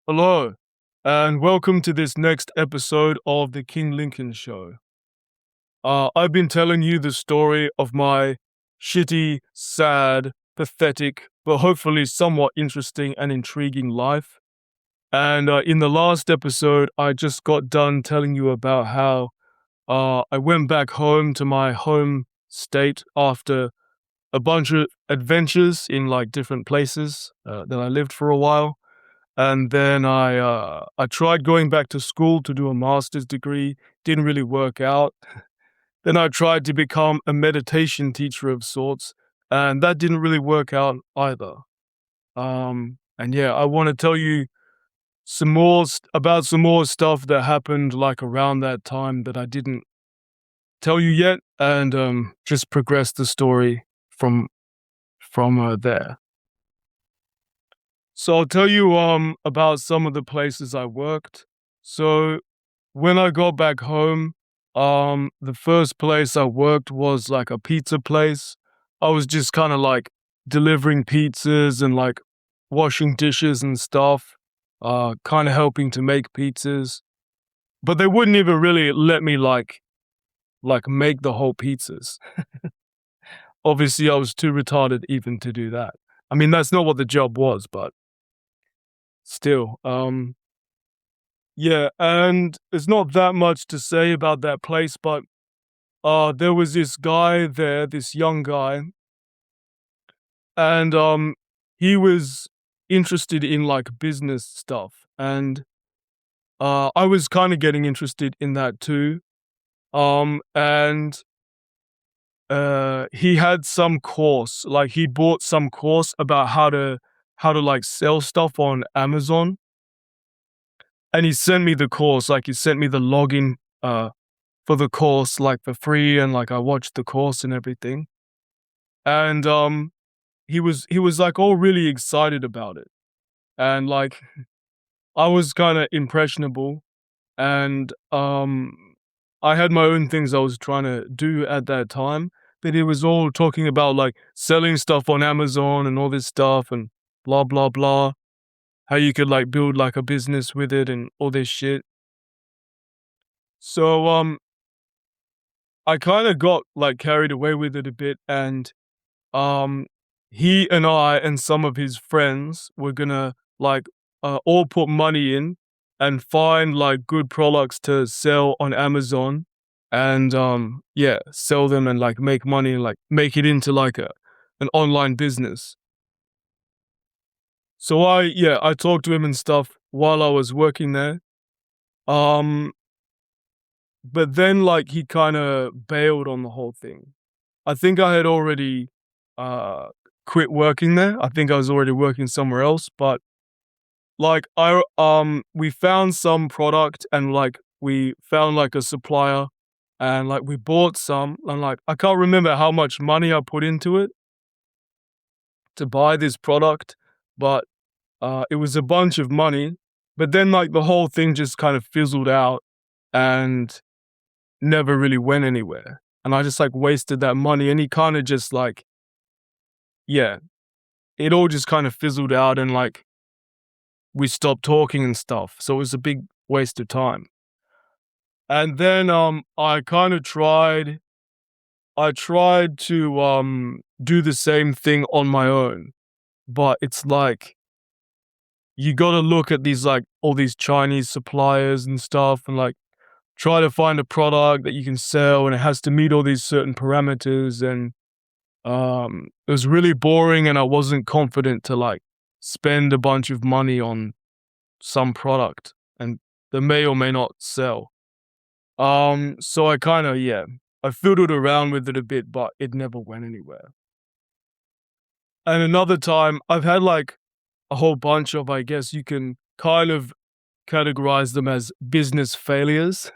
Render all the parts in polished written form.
Hello, and welcome to this next episode of the King Lincoln Show. I've been telling you the story of my shitty, sad, pathetic, but hopefully somewhat interesting and intriguing life. And in the last episode, I just got done telling you about how I went back home to my home state after a bunch of adventures in like different places that I lived for a while. And then I tried going back to school to do a master's degree, didn't really work out. Then I tried to become a meditation teacher of sorts, and that didn't really work out either. And yeah, I want to tell you about some more stuff that happened like around that time that I didn't tell you yet, and just progress the story from there. So I'll tell you about some of the places I worked. So when I got back home, the first place I worked was like a pizza place. I was just kind of like delivering pizzas and like washing dishes and stuff, kind of helping to make pizzas. But they wouldn't even really let me like make the whole pizzas. Obviously, I was too retarded even to do that. I mean, that's not what the job was, but still. Yeah, and there's not that much to say about that place, but there was this guy there, this young guy, and he was interested in like business stuff, and I was kind of getting interested in that too. And he had some course, like he bought some course about how to like sell stuff on Amazon, and he sent me the course, like he sent me the login for the course like for free, and like I watched the course and everything. And he was like all really excited about it. And like I was kind of impressionable, and I had my own things I was trying to do at that time, but he was all talking about like selling stuff on Amazon and all this stuff and blah blah blah, how you could like build like a business with it and all this shit. So I kind of got like carried away with it a bit, and um he and I and some of his friends were gonna like all put money in and find like good products to sell on Amazon, and yeah, sell them and like make money and like make it into like an online business. So I talked to him and stuff while I was working there. Um but then like he kind of bailed on the whole thing. I think I had already uh quit working there. I think I was already working somewhere else, but like we found some product, and like we found like a supplier, and like we bought some, and like I can't remember how much money I put into it to buy this product, but it was a bunch of money. But then like the whole thing just kind of fizzled out and never really went anywhere. And I just like wasted that money, and he kind of just like, yeah, it all just kind of fizzled out, and like we stopped talking and stuff. So it was a big waste of time. And then I tried to do the same thing on my own, but it's like you got to look at these like all these Chinese suppliers and stuff, and like try to find a product that you can sell, and it has to meet all these certain parameters. And it was really boring, and I wasn't confident to like spend a bunch of money on some product and that may or may not sell. So I kind of, yeah, I fiddled around with it a bit, but it never went anywhere. And another time, I've had like a whole bunch of, I guess you can kind of categorize them as business failures.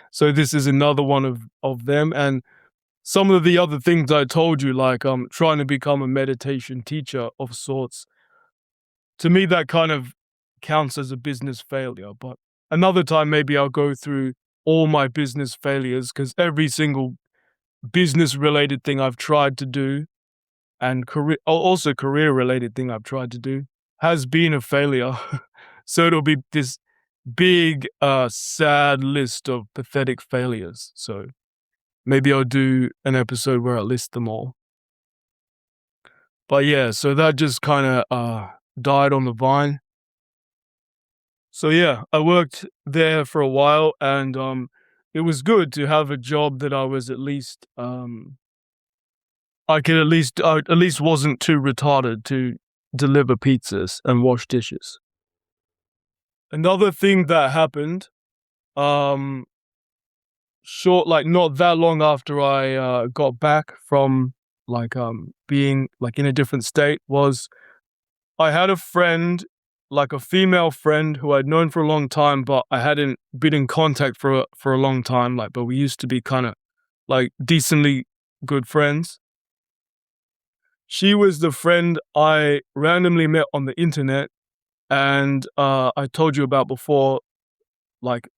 So this is another one of them. And some of the other things I told you, like trying to become a meditation teacher of sorts, to me that kind of counts as a business failure. But another time maybe I'll go through all my business failures, because every single business related thing I've tried to do, and career related thing I've tried to do, has been a failure. So it'll be this big, sad list of pathetic failures. So maybe I'll do an episode where I list them all. But yeah, so that just kinda, died on the vine. So yeah, I worked there for a while and, it was good to have a job that I was at least, I could at least wasn't too retarded to deliver pizzas and wash dishes. Another thing that happened, um, not that long after I, got back from, being, in a different state was I had a friend, like a female friend who I'd known for a long time, but I hadn't been in contact for a long time, but we used to be kinda, decently good friends. She was the friend I randomly met on the internet and, I told you about before, like,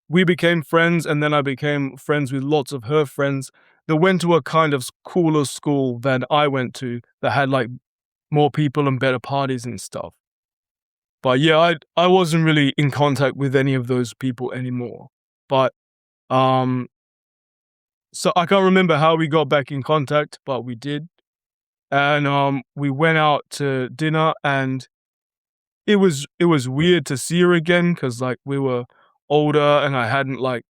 we became friends and then I became friends with lots of her friends that went to a kind of cooler school than I went to that had, more people and better parties and stuff. But yeah, I wasn't really in contact with any of those people anymore. But, um, so I can't remember how we got back in contact, but we did. And, we went out to dinner and it was weird to see her again because we were older and I hadn't,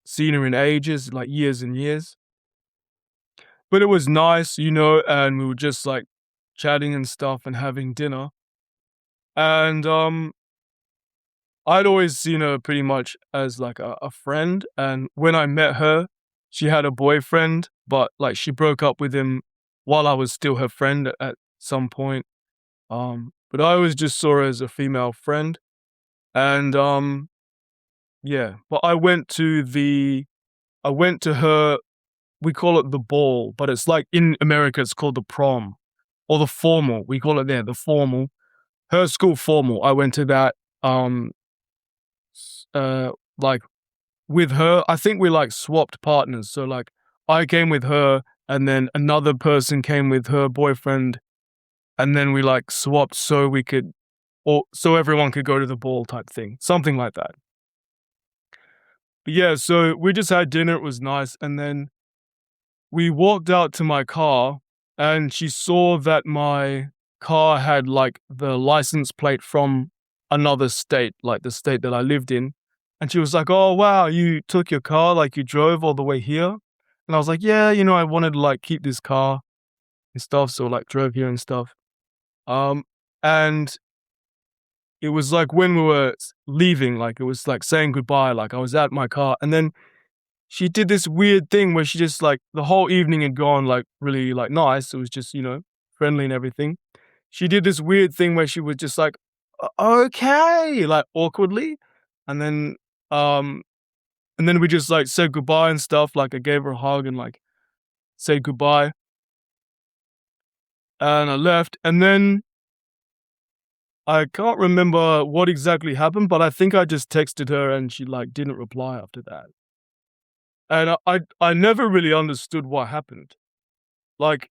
seen her in ages, years and years. But it was nice, and we were just, chatting and stuff and having dinner. And, I'd always seen her pretty much as, a friend, and when I met her, she had a boyfriend, but, she broke up with him while I was still her friend at some point. But I always just saw her as a female friend, and, yeah. But I went to her, we call it the ball, but it's in America, it's called the prom or the formal. We call it there, the formal. Her school formal. I went to that, um, uh, like, with her. I think we, swapped partners. So, I came with her, and then another person came with her boyfriend, and then we, swapped so we could or so everyone could go to the ball type thing, something like that. But yeah, so we just had dinner, it was nice, and then we walked out to my car, and she saw that my car had, the license plate from another state, the state that I lived in, and she was like, "Oh, wow, you took your car, you drove all the way here?" And I was like, "Yeah, I wanted to, keep this car and stuff, so, drove here and stuff." Um, and it was, when we were leaving, it was, saying goodbye, I was at my car, and then she did this weird thing where she just the whole evening had gone really nice. It was just, friendly and everything. She did this weird thing where she was just okay, awkwardly. And then, um, and then we just said goodbye and stuff. I gave her a hug and said goodbye and I left. And then I can't remember what exactly happened, but I think I just texted her and she didn't reply after that. And I never really understood what happened. Like,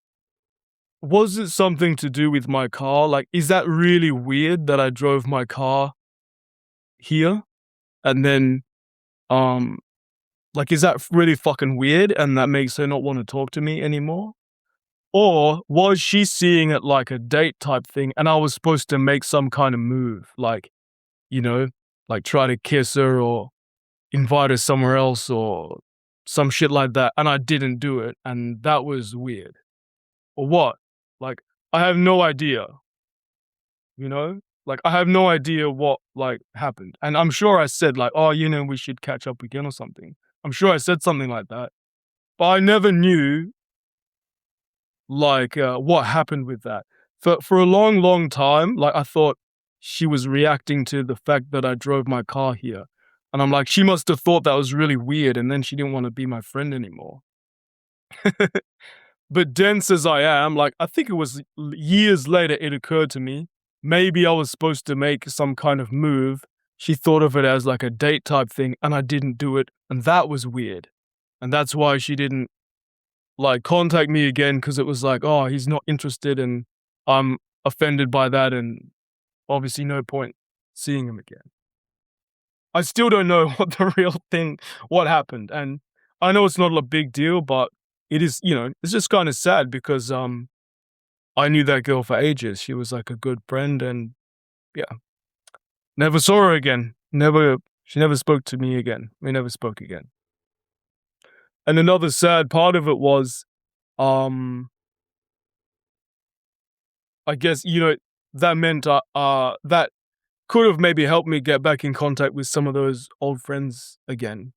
was it something to do with my car? Is that really weird that I drove my car here? And then, um, is that really fucking weird and that makes her not want to talk to me anymore? Or was she seeing it like a date type thing and I was supposed to make some kind of move? You know, try to kiss her or invite her somewhere else or some shit like that. And I didn't do it. And that was weird. Or what? Like, I have no idea, you know? I have no idea what, happened. And I'm sure I said, "Oh, we should catch up again or something." I'm sure I said something like that. But I never knew, what happened with that. For a long, long time, I thought she was reacting to the fact that I drove my car here. And I'm like, she must have thought that was really weird and then she didn't wanna be my friend anymore. But dense as I am, I think it was years later it occurred to me, maybe I was supposed to make some kind of move. She thought of it as a date type thing, and I didn't do it, and that was weird. And that's why she didn't, contact me again because it was "Oh, he's not interested," and I'm offended by that, and obviously no point. seeing him again. I still don't know what happened, and I know it's not a big deal, but it is, it's just kind of sad because I knew that girl for ages. She was like a good friend, and yeah, never saw her again. She never spoke to me again. We never spoke again. And another sad part of it was, um, I guess that meant that could have maybe helped me get back in contact with some of those old friends again.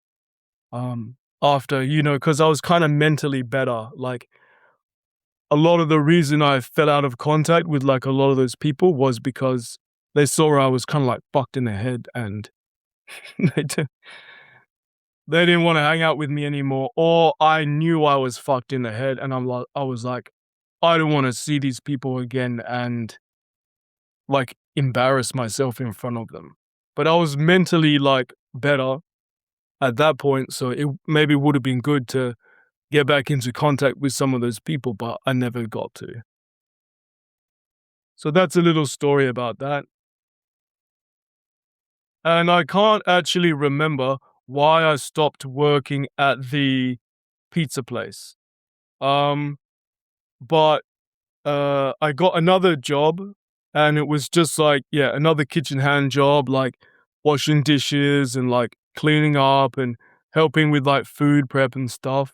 After, because I was kind of mentally better. Like, a lot of the reason I fell out of contact with like a lot of those people was because they saw I was kind of like fucked in the head, and they, di- they didn't want to hang out with me anymore. Or I knew I was fucked in the head, and I was like, I don't want to see these people again and like embarrass myself in front of them. But I was mentally like better at that point, so it maybe would have been good to get back into contact with some of those people, but I never got to. So that's a little story about that. And I can't actually remember why I stopped working at the pizza place. Um, but I got another job, and it was just like, yeah, another kitchen hand job, like washing dishes and like cleaning up and helping with like food prep and stuff.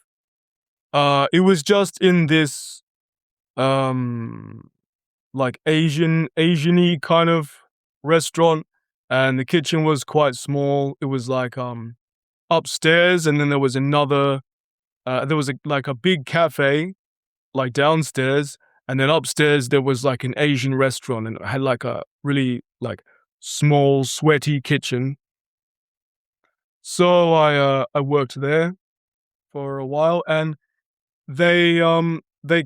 It was just in this um like Asian-y kind of restaurant, and the kitchen was quite small. It was like upstairs, and then there was like a big cafe like downstairs, and then upstairs there was like an Asian restaurant, and it had like a really like small sweaty kitchen. So I worked there for a while, and they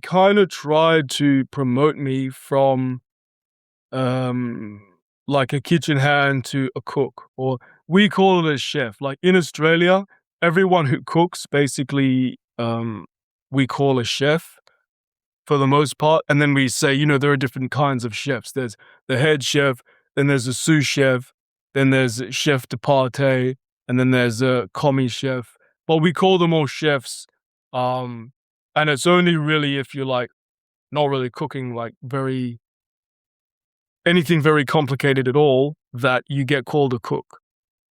kind of tried to promote me from um like a kitchen hand to a cook, or we call it a chef. Like in Australia, everyone who cooks basically we call a chef for the most part. And then we say, there are different kinds of chefs. There's the head chef, then there's a sous chef, then there's a chef de partie, and then there's a commis chef. But we call them all chefs. Um, and it's only really if you're like not really cooking like anything very complicated at all that you get called a cook.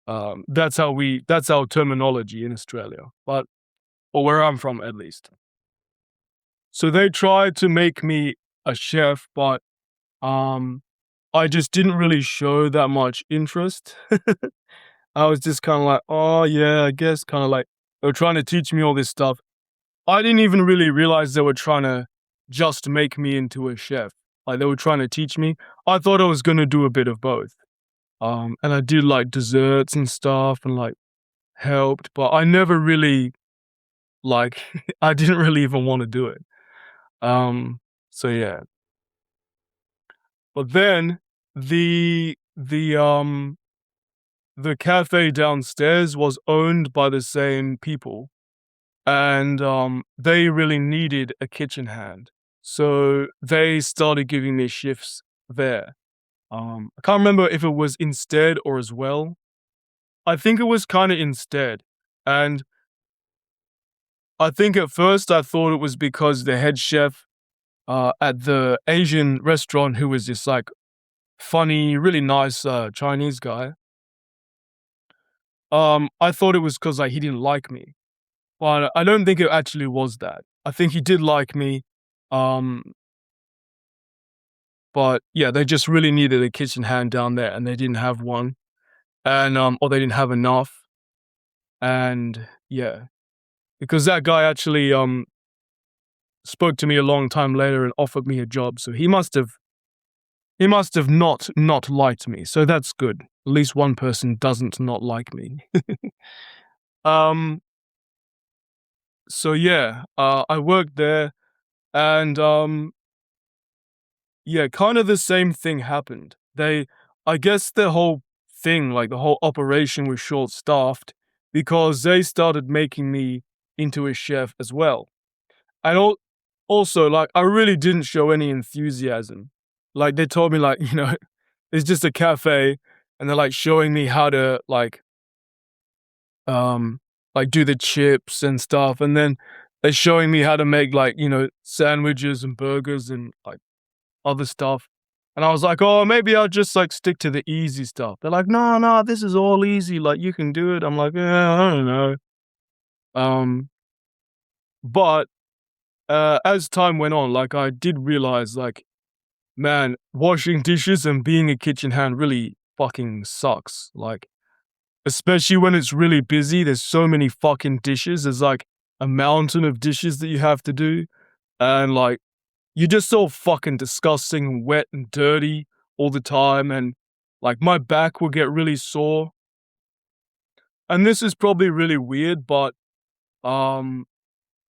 That's our terminology in Australia, or where I'm from at least. So they tried to make me a chef, but um, I just didn't really show that much interest. I was just kind of like, oh yeah, I guess, kind of like they were trying to teach me all this stuff. I didn't even really realize they were trying to just make me into a chef. Like they were trying to teach me. I thought I was gonna do a bit of both. And I did like desserts and stuff and like helped, but I never really like I didn't really even want to do it. Um, so yeah. But then the cafe downstairs was owned by the same people, and they really needed a kitchen hand. So they started giving me shifts there. I can't remember if it was instead or as well. I think it was kind of instead. And I think at first I thought it was because the head chef at the Asian restaurant, who was this like funny, really nice Chinese guy, I thought it was because like he didn't like me. But I don't think it actually was that. I think he did like me. Um, but yeah, they just really needed a kitchen hand down there, and they didn't have one. And or they didn't have enough. And yeah, because that guy actually spoke to me a long time later and offered me a job. So he must have not liked me. So that's good. At least one person doesn't not like me. um so yeah, I worked there, and yeah, kind of the same thing happened. I guess the whole thing, like the whole operation was short staffed because they started making me into a chef as well. And also, like, I really didn't show any enthusiasm. Like, they told me, like, it's just a cafe. and they're like showing me how to um do the chips and stuff, and then they're showing me how to make sandwiches and burgers and like other stuff. And I was like, oh, maybe I'll just like stick to the easy stuff. They're like, no, no, this is all easy. Like you can do it. I'm like, yeah, I don't know. Um, but as time went on, like I did realize, like, man, washing dishes and being a kitchen hand really fucking sucks. Like, especially when it's really busy. There's so many fucking dishes. There's like a mountain of dishes that you have to do, and like you're just so fucking disgusting and wet and dirty all the time, and like my back will get really sore. And this is probably really weird, but um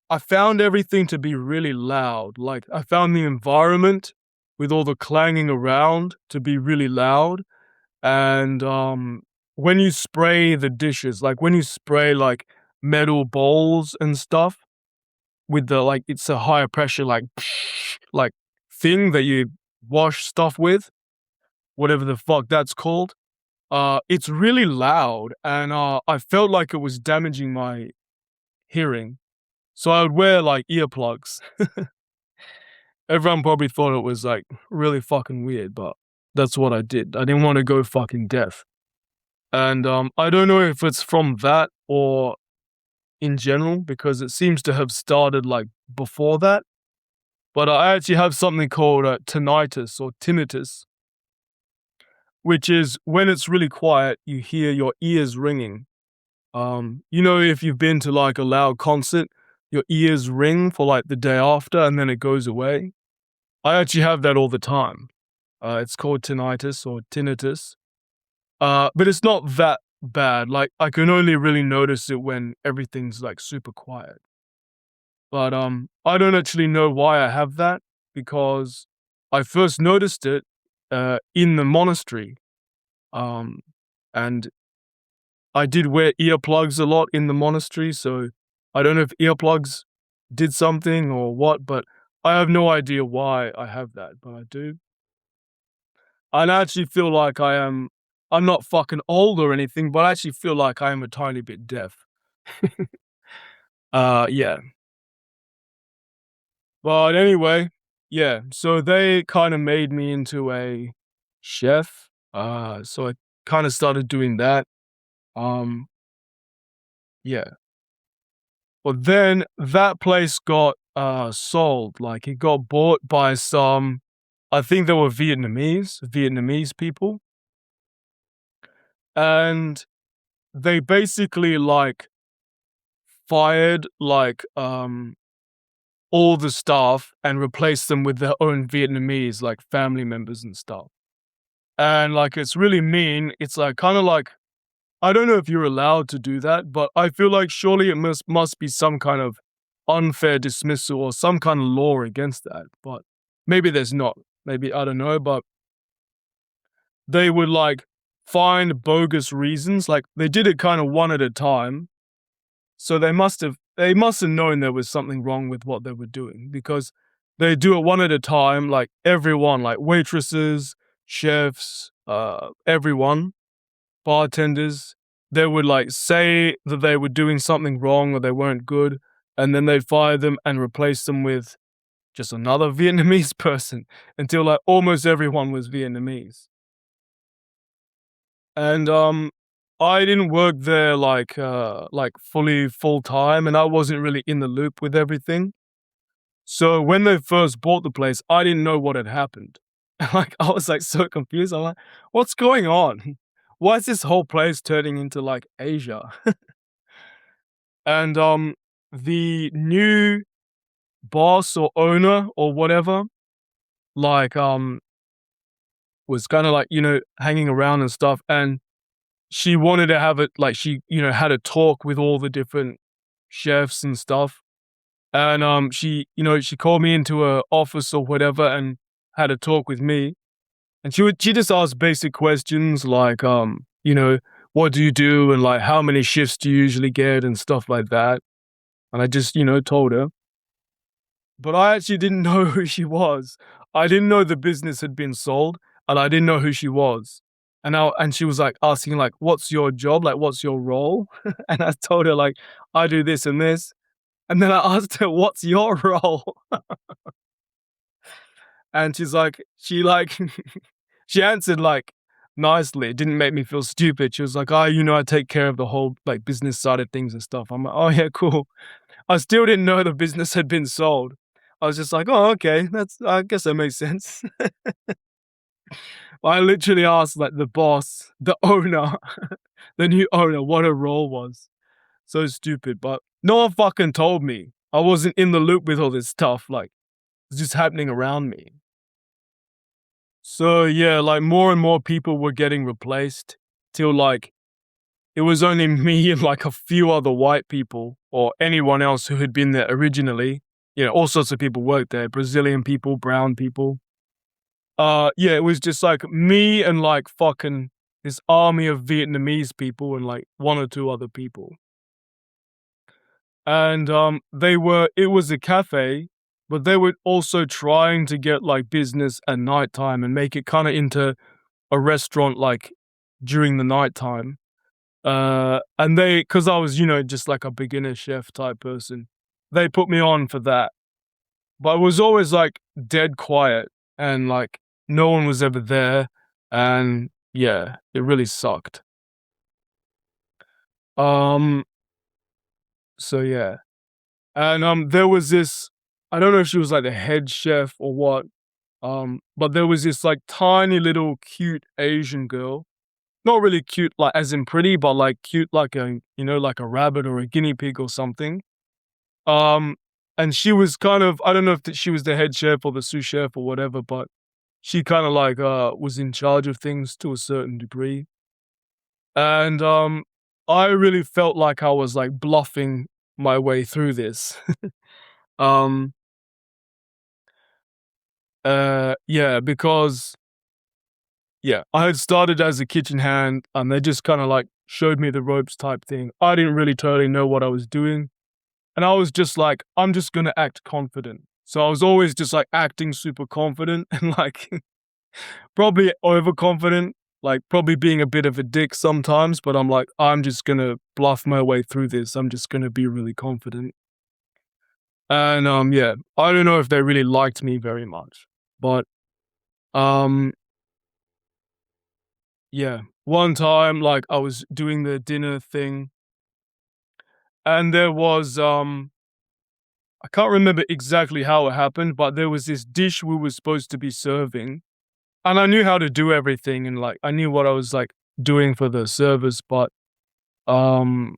I found everything to be really loud. Like I found the environment with all the clanging around to be really loud. And when you spray the dishes, like when you spray like metal bowls and stuff with the like it's a higher pressure like thing that you wash stuff with, whatever the fuck that's called. It's really loud, and I felt like it was damaging my hearing. So I would wear like earplugs. Everyone probably thought it was like really fucking weird, but that's what I did. I didn't want to go fucking deaf. And I don't know if it's from that or in general, because it seems to have started like before that. But I actually have something called tinnitus or tinnitus, which is when it's really quiet, you hear your ears ringing. If you've been to like a loud concert, your ears ring for like the day after and then it goes away. I actually have that all the time. It's called tinnitus or tinnitus. But it's not that bad. Like I can only really notice it when everything's like super quiet. But I don't actually know why I have that, because I first noticed it in the monastery. Um, and I did wear earplugs a lot in the monastery, so I don't know if earplugs did something or what, but I have no idea why I have that, but I do. I actually feel like I'm not fucking old or anything, but I actually feel like I am a tiny bit deaf. Yeah. But anyway, yeah, so they kind of made me into a chef. So I kind of started doing that. Um, yeah. But then that place got sold. Like it got bought by some, I think they were Vietnamese people. And they basically like fired all the staff and replaced them with their own Vietnamese like family members and stuff. And like it's really mean. It's like kind of like, I don't know if you're allowed to do that, but I feel like surely it must be some kind of unfair dismissal or some kind of law against that. But maybe there's not. Maybe I don't know, but they would like find bogus reasons. Like they did it kind of one at a time. So they must have known there was something wrong with what they were doing, because they do it one at a time, like everyone, like waitresses, chefs, everyone, bartenders. They would like say that they were doing something wrong or they weren't good, and then they'd fire them and replace them with just another Vietnamese person until like almost everyone was Vietnamese. And I didn't work there like fully full time, and I wasn't really in the loop with everything. So when they first bought the place, I didn't know what had happened. Like I was like so confused. I'm like, what's going on? Why is this whole place turning into like Asia? And the new boss or owner or whatever, like was kind of like, hanging around and stuff, and she wanted to have it like she, had a talk with all the different chefs and stuff. And she called me into her office or whatever and had a talk with me. And she just asked basic questions like what do you do, and like how many shifts do you usually get and stuff like that. And I just, told her. But I actually didn't know who she was. I didn't know the business had been sold, and I didn't know who she was. And she was, like, asking, like, "What's your job? Like, what's your role?" And I told her, like, "I do this and this." And then I asked her, "What's your role?" And she she answered, like, nicely. It didn't make me feel stupid. She was like, "Oh, I take care of the whole, like, business side of things and stuff." I'm like, "Oh, yeah, cool." I still didn't know the business had been sold. I was just like, "Oh, okay. I guess that makes sense." I literally asked, like, the boss, the owner, the new owner, what her role was. So stupid, but no one fucking told me. I wasn't in the loop with all this stuff, like, it's just happening around me. So, yeah, like, more and more people were getting replaced till, like, it was only me and, like, a few other white people or anyone else who had been there originally. All sorts of people worked there, Brazilian people, brown people. Yeah, it was just, like, me and, like, fucking this army of Vietnamese people and, like, one or two other people. And, it was a cafe, but they were also trying to get, like, business at nighttime and make it kinda into a restaurant, like, during the nighttime. And 'cause I was, just like a beginner chef type person, they put me on for that. But it was always, like, dead quiet and, like, no one was ever there, and yeah, it really sucked. Um, so yeah. And, there was this I don't know if she was, like, the head chef or what, but there was this, like, tiny little cute Asian girl. Not really cute, like, as in pretty, but, like, cute like like a rabbit or a guinea pig or something. Um, and she was kind of I don't know if she was the head chef or the sous chef or whatever, but she kinda, like, was in charge of things to a certain degree. And, I really felt like I was, like, bluffing my way through this. Um, yeah, because yeah, I had started as a kitchen hand, and they just kinda, like, showed me the ropes type thing. I didn't really totally know what I was doing, and I was just like, "I'm just gonna act confident." So I was always just, like, acting super confident and, like, probably overconfident, like, probably being a bit of a dick sometimes, but I'm like, "I'm just gonna bluff my way through this. I'm just gonna be really confident." And, yeah, I don't know if they really liked me very much, but, um yeah. One time, like, I was doing the dinner thing, and there was, I can't remember exactly how it happened, but there was this dish we were supposed to be serving, and I knew how to do everything, and, like, I knew what I was, like, doing for the service, but, um,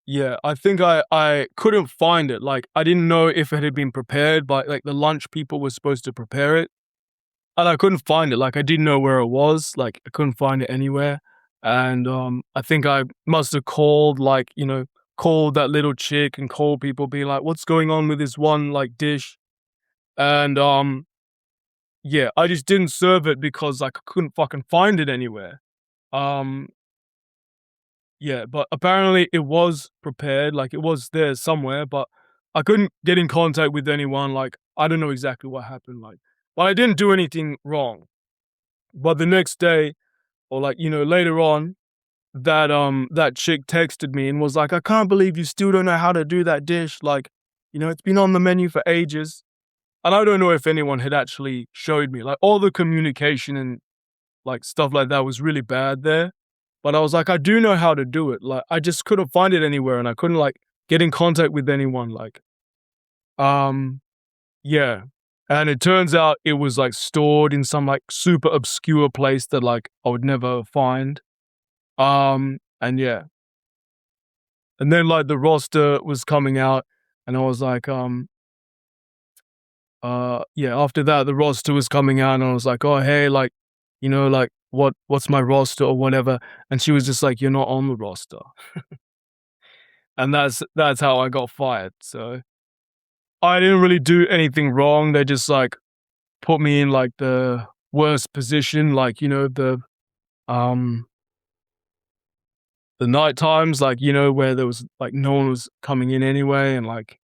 yeah, I think I couldn't find it, like, I didn't know if it had been prepared by like, the lunch people were supposed to prepare it. And I couldn't find it, like, I didn't know where it was, like, I couldn't find it anywhere, and, I think I must have called, like, called that little chick and called people being like, "What's going on with this one, like, dish?" And, yeah, I just didn't serve it because, like, I couldn't fucking find it anywhere. Um, yeah, but apparently it was prepared, like, it was there somewhere, but I couldn't get in contact with anyone, like, I don't know exactly what happened, like, but I didn't do anything wrong. But the next day or like, later on, that chick texted me and was like, "I can't believe you still don't know how to do that dish, like, it's been on the menu for ages." And I don't know if anyone had actually showed me, like, all the communication and, like, stuff like that was really bad there, but I was like, "I do know how to do it," like, I just couldn't find it anywhere and I couldn't, like, get in contact with anyone, like, um, yeah. And it turns out it was, like, stored in some, like, super obscure place that, like, I would never find. And yeah. And then, like, the roster was coming out, and I was like, yeah, after that, the roster was coming out, and I was like, "Oh, hey, like, like, what's my roster or whatever?" And she was just like, "You're not on the roster." And that's how I got fired, so I didn't really do anything wrong, they just, like, put me in, like, the worst position, like, um the night times, like, where there was like, no one was coming in anyway, and, like,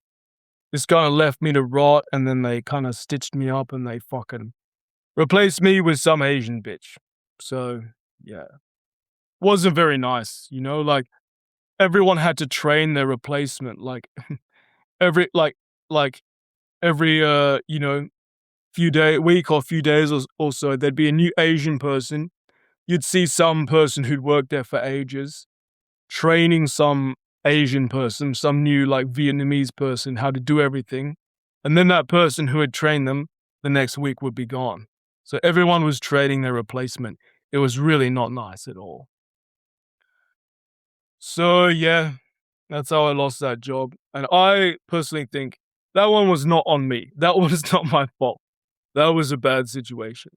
this kinda left me to rot, and then they kinda stitched me up, and they fucking replaced me with some Asian bitch. So Yeah. Wasn't very nice, you know, like, everyone had to train their replacement, like, every like, every, few week or few days or so, there'd be a new Asian person. You'd see some person who'd worked there for ages, training some Asian person, some new, like, Vietnamese person how to do everything, and then that person who had trained them the next week would be gone. So everyone was training their replacement. It was really not nice at all. So, yeah, that's how I lost that job, and I personally think that one was not on me. That was not my fault. That was a bad situation.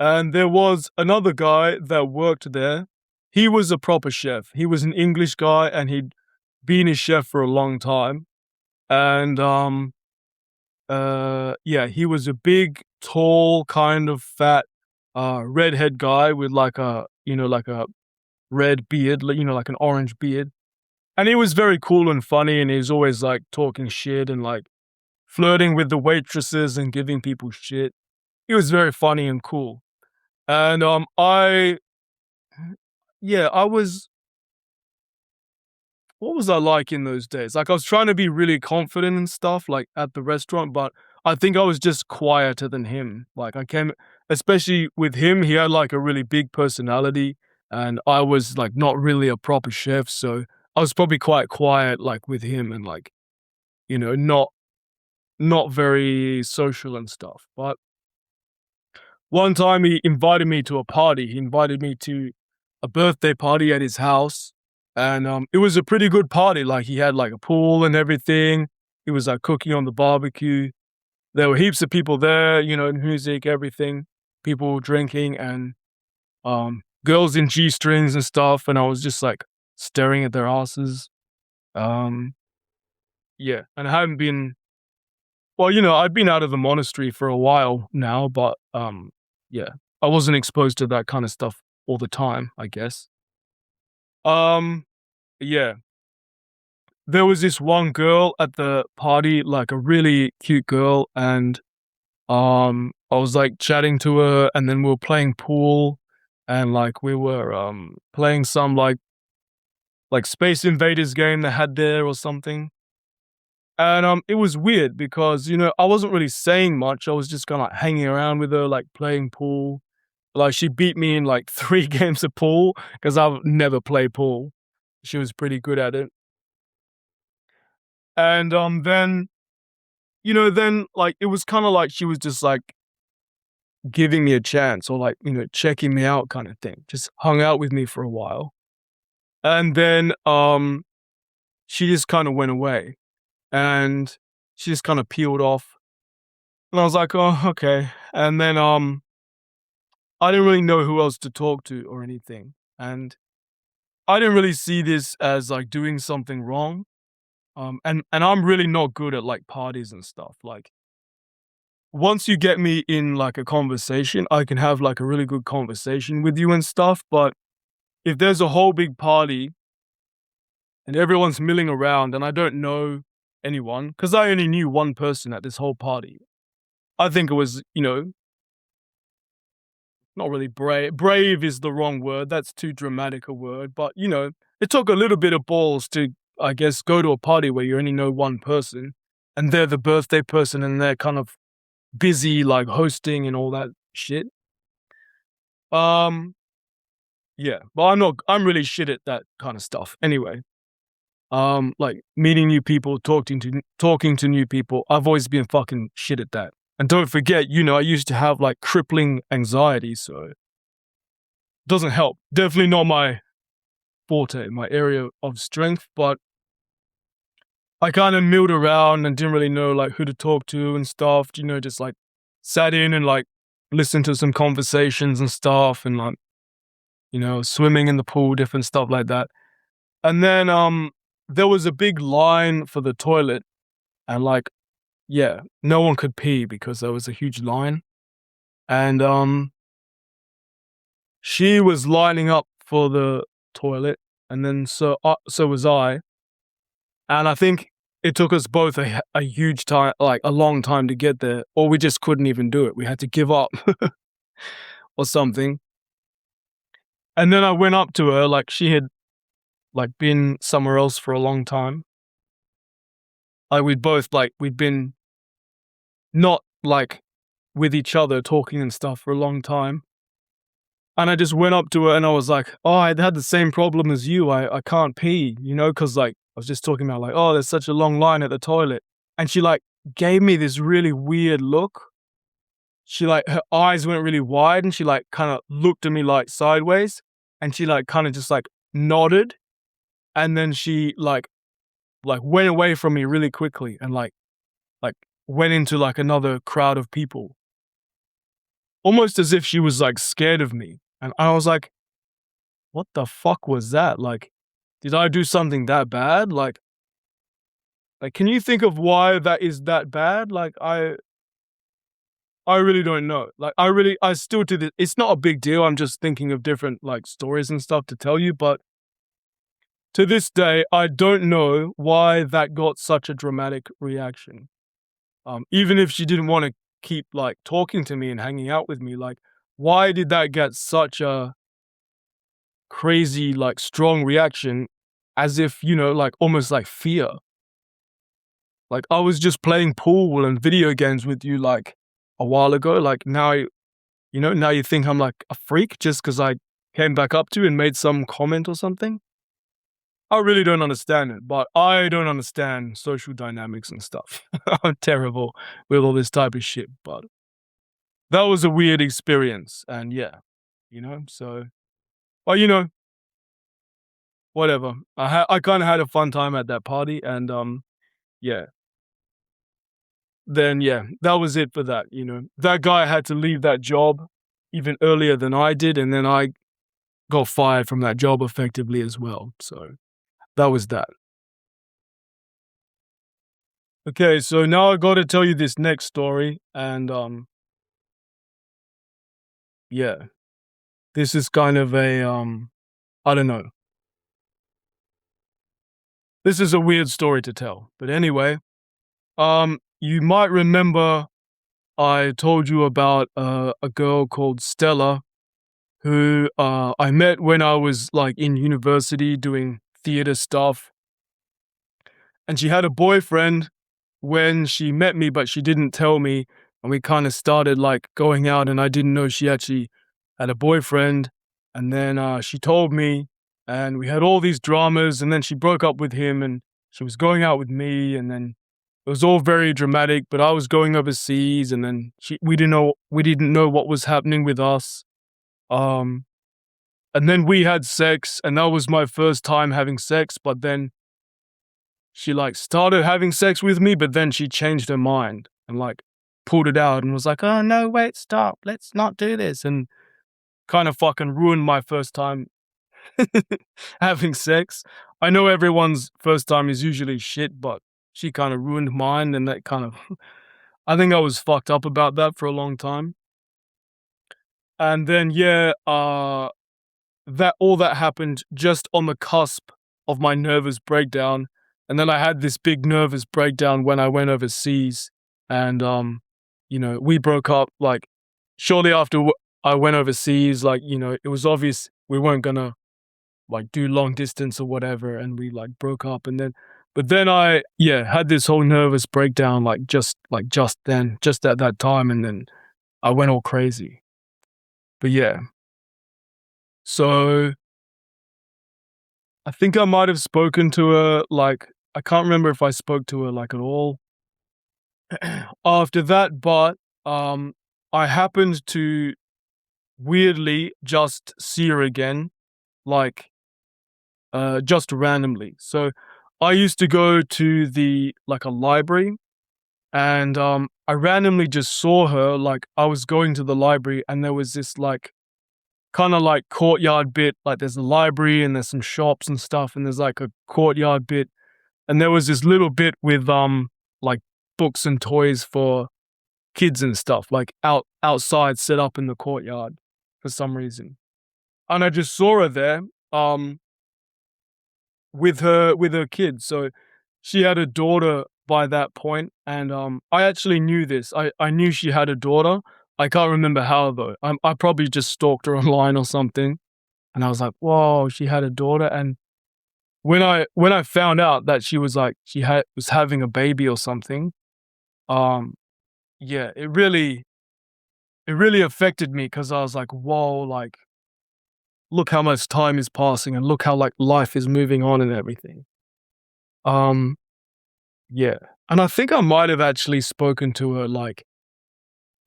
And there was another guy that worked there. He was a proper chef. He was an English guy, and he'd been a chef for a long time. And, yeah, he was a big, tall, kind of fat, redhead guy with like a, like a red beard, like an orange beard. And he was very cool and funny, and he was always like talking shit and like flirting with the waitresses and giving people shit. He was very funny and cool. And yeah, I was, what was I like in those days? Like, I was trying to be really confident and stuff, like at the restaurant, but I think I was just quieter than him. Like, especially with him, he had like a really big personality, and I was like not really a proper chef. So I was probably quite quiet, like with him, and like, not very social and stuff. But one time he invited me to a party. He invited me to a birthday party at his house, and, it was a pretty good party. Like, he had, like, a pool and everything. He was, like, cooking on the barbecue. There were heaps of people there, music, everything. People drinking and, girls in G-strings and stuff, and I was just, like, staring at their asses. Um, yeah, and I haven't been, well, I've been out of the monastery for a while now, but, yeah, I wasn't exposed to that kinda stuff all the time, I guess. Um, yeah, there was this one girl at the party, like a really cute girl, and, I was, like, chatting to her, and then we were playing pool, and, like, we were, playing some, like, Space Invaders game they had there or something. And, it was weird because, I wasn't really saying much. I was just kinda, like, hanging around with her, like, playing pool. Like, she beat me in, like, 3 games of pool because 'cause I've never played pool. She was pretty good at it. And, then, like, it was kinda like she was just, like, giving me a chance or, like, checking me out kinda thing. Just hung out with me for a while. And then, she just kinda went away, and she just kinda peeled off. And I was like, "Oh, okay." And then, I didn't really know who else to talk to or anything, and I didn't really see this as, like, doing something wrong, and I'm really not good at, like, parties and stuff. Like, once you get me in, like, a conversation, I can have, like, a really good conversation with you and stuff, but if there's a whole big party and everyone's milling around and I don't know anyone, because I only knew one person at this whole party, I think it was, not really brave. Brave is the wrong word. That's too dramatic a word. But, it took a little bit of balls to, I guess, go to a party where you only know one person and they're the birthday person and they're kind of busy, like hosting and all that shit. Um, yeah, but I'm really shit at that kind of stuff. Anyway, like meeting new people, talking to new people. I've always been fucking shit at that. And don't forget, I used to have like crippling anxiety, so doesn't help. Definitely not my forte, my area of strength, but I kind of milled around and didn't really know like who to talk to and stuff, just like sat in and like listened to some conversations and stuff and like, swimming in the pool, different stuff like that. And then there was a big line for the toilet and like, yeah, no one could pee because there was a huge line. And she was lining up for the toilet, and then so was I. And I think it took us both a huge time, like a long time to get there, or we just couldn't even do it. We had to give up or something. And then I went up to her, like she had like been somewhere else for a long time. We'd been not like with each other talking and stuff for a long time. And I just went up to her and I was like, "Oh, I had the same problem as you. I can't pee, you know, because like I was just talking about like, oh, there's such a long line at the toilet." And she like gave me this really weird look. She like her eyes went really wide and she like kind of looked at me like sideways and she like kind of just like nodded and then she like went away from me really quickly and like went into like another crowd of people. Almost as if she was like scared of me. And I was like, what the fuck was that? Like, did I do something that bad? Like, can you think of why that is that bad? Like, I really don't know. Like, I still to this, it's not a big deal. I'm just thinking of different like stories and stuff to tell you. But to this day, I don't know why that got such a dramatic reaction. Even if she didn't want to keep like talking to me and hanging out with me, like, why did that get such a crazy, like, strong reaction as if, you know, like, almost like fear. Like, I was just playing pool and video games with you, like, a while ago. Like, now, you know, now you think I'm, like, a freak just because I came back up to you and made some comment or something? I really don't understand it, but I don't understand social dynamics and stuff. I'm terrible with all this type of shit, but that was a weird experience, and yeah, you know, so but, you know, whatever. I kinda had a fun time at that party and, yeah. Then, yeah, that was it for that, you know. That guy had to leave that job even earlier than I did, and then I got fired from that job effectively as well, so that was that. Okay, so now I gotta tell you this next story, and, yeah, this is kind of a, I don't know. This is a weird story to tell, but anyway, you might remember I told you about, a girl called Stella who, I met when I was, like, in university doing theater stuff, and she had a boyfriend when she met me, but she didn't tell me, and we kinda started, like, going out, and I didn't know she actually had a boyfriend, and then, she told me, and we had all these dramas, and then she broke up with him, and she was going out with me, and then it was all very dramatic, but I was going overseas, and then we didn't know what was happening with us, um and then we had sex, and that was my first time having sex, but then she, like, started having sex with me, but then she changed her mind and, like, pulled it out and was like, "Oh, no, wait, stop. Let's not do this," and kinda fucking ruined my first time having sex. I know everyone's first time is usually shit, but she kinda ruined mine, and that kind of I think I was fucked up about that for a long time. And then, yeah, that happened just on the cusp of my nervous breakdown, and then I had this big nervous breakdown when I went overseas, and, you know, we broke up, like, shortly after I went overseas, like, you know, it was obvious we weren't gonna, like, do long distance or whatever, and we, like, broke up, and then but then I, yeah, had this whole nervous breakdown, just then, just at that time, and then I went all crazy. But yeah, so I think I might have spoken to her, like, I can't remember if I spoke to her, like, at all after that, but, I happened to weirdly just see her again, like, just randomly. So, I used to go to a library, and, I randomly just saw her, like, I was going to the library, and there was this, like, kinda like courtyard bit, like, there's a library, and there's some shops and stuff, and there's, like, a courtyard bit. And there was this little bit with, like, books and toys for kids and stuff, like, outside set up in the courtyard for some reason. And I just saw her there, um, with her kids. So she had a daughter by that point, and, I actually knew this. I knew she had a daughter. I can't remember how though. I probably just stalked her online or something, and I was like, "Whoa, she had a daughter," and when I found out that she was, like, she had was having a baby or something, um, yeah, it really affected me because I was like, "Whoa, like, look how much time is passing and look how, like, life is moving on and everything." Um, yeah, and I think I might have actually spoken to her, like,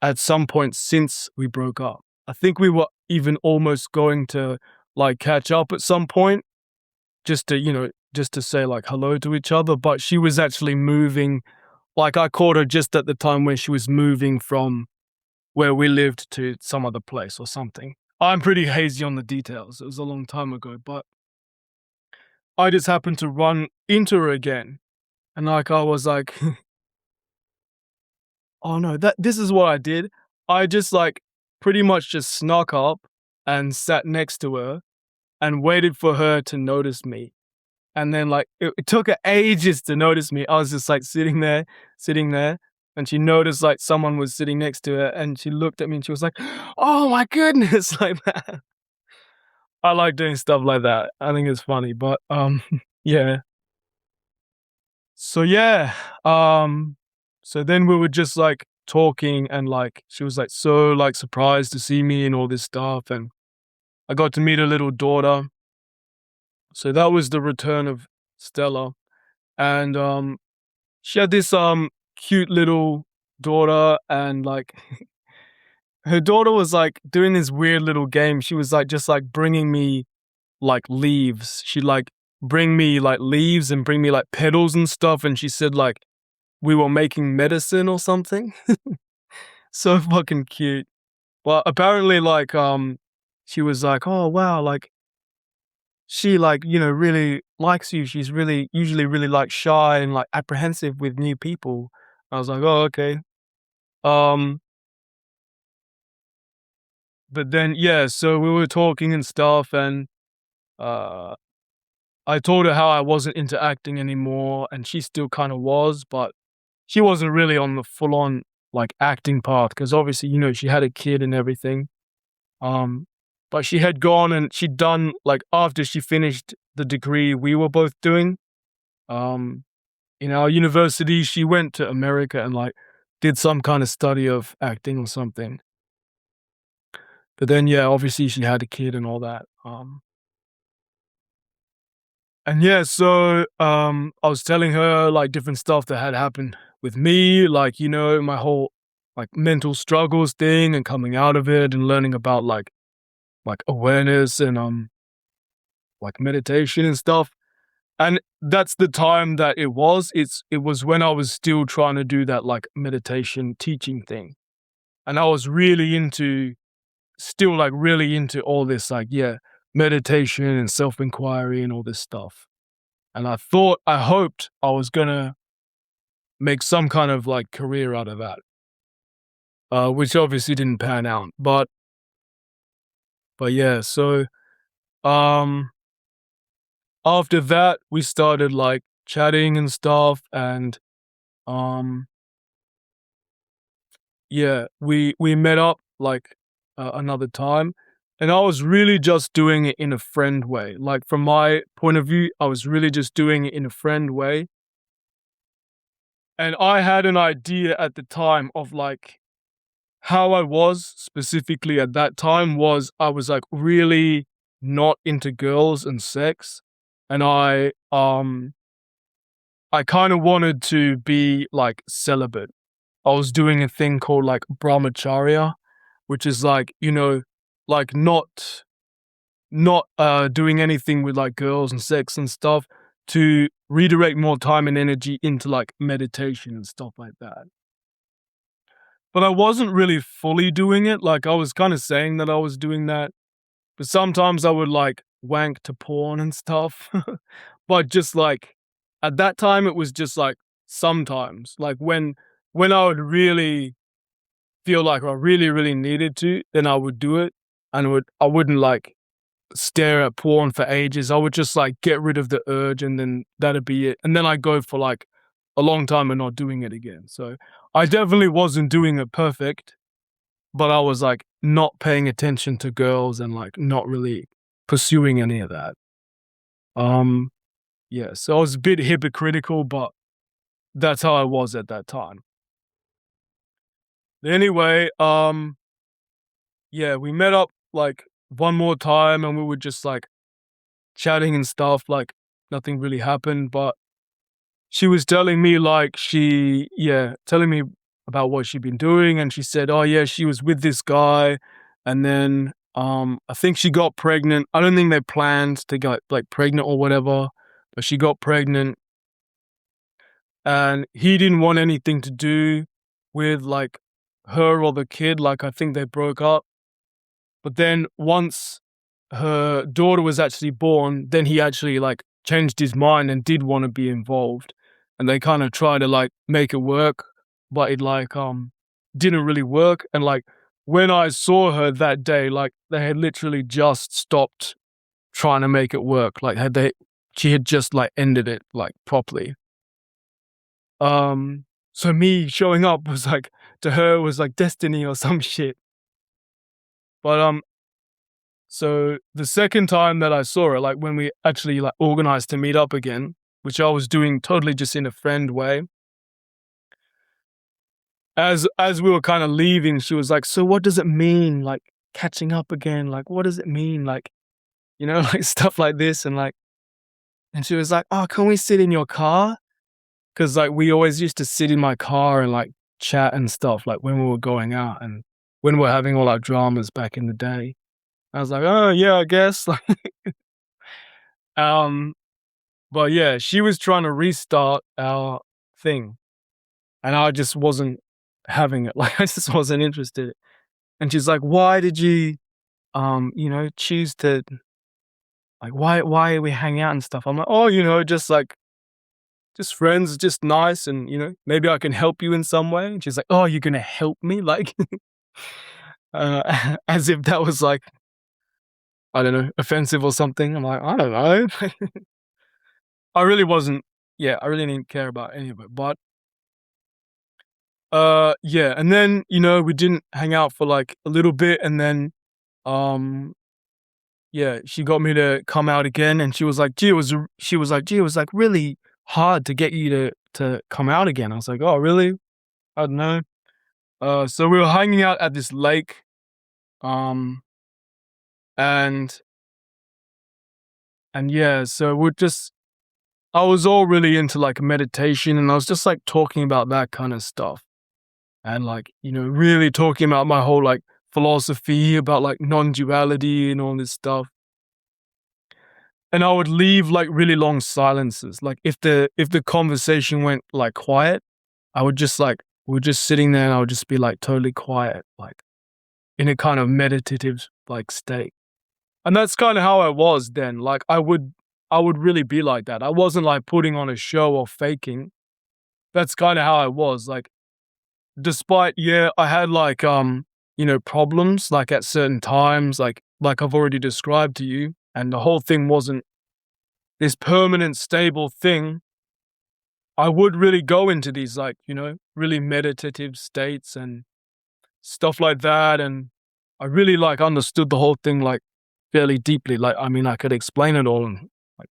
at some point since we broke up. I think we were even almost going to, like, catch up at some point just to, just to say, like, hello to each other, but she was actually moving. Like, I caught her just at the time when she was moving from where we lived to some other place or something. I'm pretty hazy on the details. It was a long time ago, but I just happened to run into her again, and, like, I was like, "Oh, no, this is what I did." I just, like, pretty much just snuck up and sat next to her and waited for her to notice me. And then, like, it took her ages to notice me. I was just, like, sitting there, and she noticed, like, someone was sitting next to her, and she looked at me, and she was like, "Oh my goodness," like that. I like doing stuff like that. I think it's funny, but, yeah. So, yeah, um, so then we were just, like, talking, and, like, she was, like, so, like, surprised to see me and all this stuff, and I got to meet her little daughter. So that was the return of Stella, and, she had this, cute little daughter, and, like, her daughter was, like, doing this weird little game. She was, like, just, like, bringing me, like, leaves. She'd, like, bring me, like, leaves and bring me, like, petals and stuff, and she said, like, we were making medicine or something. So fucking cute. But apparently, like, she was like, "Oh, wow, like, she, like, really likes you. She's really usually really, like, shy and, like, apprehensive with new people." I was like, "Oh, okay." Um, but then, yeah, so we were talking and stuff, and, uh, I told her how I wasn't into acting anymore, and she still kinda was, but she wasn't really on the full-on, like, acting path because obviously, she had a kid and everything. Um, but she had gone and she'd done, like, after she finished the degree we were both doing, um, in our university, she went to America and, like, did some kinda study of acting or something. But then, yeah, obviously she had a kid and all that. And yeah, so, I was telling her, like, different stuff that had happened with me, like, my whole, like, mental struggles thing and coming out of it and learning about, like, awareness and, like, meditation and stuff. And that's the time that it was when I was still trying to do that, like, meditation teaching thing. And I was really into still, like, really into all this, like, yeah, meditation and self-inquiry and all this stuff. And I hoped I was gonna make some kind of, like, career out of that, which obviously didn't pan out. But yeah, so, um, after that, we started, like, chatting and stuff, and, um, yeah, we met up, like, another time, and I was really just doing it in a friend way. Like, from my point of view, I was really just doing it in a friend way, and I had an idea at the time of, like, how I was specifically at that time was I was, like, really not into girls and sex, and I kinda wanted to be, like, celibate. I was doing a thing called, like, brahmacharya, which is, like, like, not doing anything with, like, girls and sex and stuff to redirect more time and energy into, like, meditation and stuff like that. But I wasn't really fully doing it, like, I was kinda saying that I was doing that, but sometimes I would, like, wank to porn and stuff. But just, like, at that time, it was just, like, sometimes, like, when I would really feel like I really, really needed to, then I would do it, and I wouldn't, like, stare at porn for ages. I would just, like, get rid of the urge, and then that'd be it, and then I'd go for, like, a long time and not doing it again. So, I definitely wasn't doing it perfect, but I was, like, not paying attention to girls and, like, not really pursuing any of that. Um, yeah, so I was a bit hypocritical, but that's how I was at that time. Anyway, yeah, we met up like one more time and we were just like chatting and stuff, like nothing really happened, but she was telling me like telling me about what she'd been doing, and she said, "Oh yeah, she was with this guy and then I think she got pregnant. I don't think they planned to get like pregnant or whatever, but she got pregnant and he didn't want anything to do with like her or the kid. Like I think they broke up. But then once her daughter was actually born, then he actually like changed his mind and did want to be involved. And they kind of tried to like make it work, but it like didn't really work. And like when I saw her that day, like they had literally just stopped trying to make it work. Like she had just like ended it like properly. So me showing up was like to her was like destiny or some shit. But so the second time that I saw her, like when we actually like organized to meet up again, which I was doing totally just in a friend way, as we were kind of leaving, she was like, "So what does it mean, like catching up again? Like what does it mean, like like stuff like this?" And she was like, "Oh, can we sit in your car?" Because like we always used to sit in my car and like chat and stuff, like when we were going out and when we were having all our dramas back in the day. I was like, "Oh yeah, I guess." um, But yeah, she was trying to restart our thing, and I just wasn't having it. Like I just wasn't interested. And she's like, "Why did you, choose to like why are we hanging out and stuff?" I'm like, "Oh, just like just friends, just nice, and maybe I can help you in some way." And she's like, "Oh, you're gonna help me?" Like, as if that was like I don't know, offensive or something. I'm like, I don't know. I really wasn't. Yeah, I really didn't care about any of it, but yeah, and then, we didn't hang out for, like, a little bit, and then, um, yeah, she got me to come out again, and she was like, "Gee, it was, like, really hard to get you to come out again." I was like, "Oh, really? I don't know." So we were hanging out at this lake, um, and yeah, so we're just I was all really into, like, meditation, and I was just, like, talking about that kinda stuff. And like really talking about my whole like philosophy about like non-duality and all this stuff, and I would leave like really long silences, like if the conversation went like quiet, I would just like we're just sitting there and I would just be like totally quiet, like in a kind of meditative like state. And that's kind of how I was then. Like I would really be like that. I wasn't like putting on a show or faking. That's kind of how I was. Like despite, yeah, I had like, problems like at certain times, like I've already described to you, and the whole thing wasn't this permanent, stable thing. I would really go into these like, really meditative states and stuff like that, and I really like understood the whole thing like fairly deeply. Like, I mean, I could explain it all and like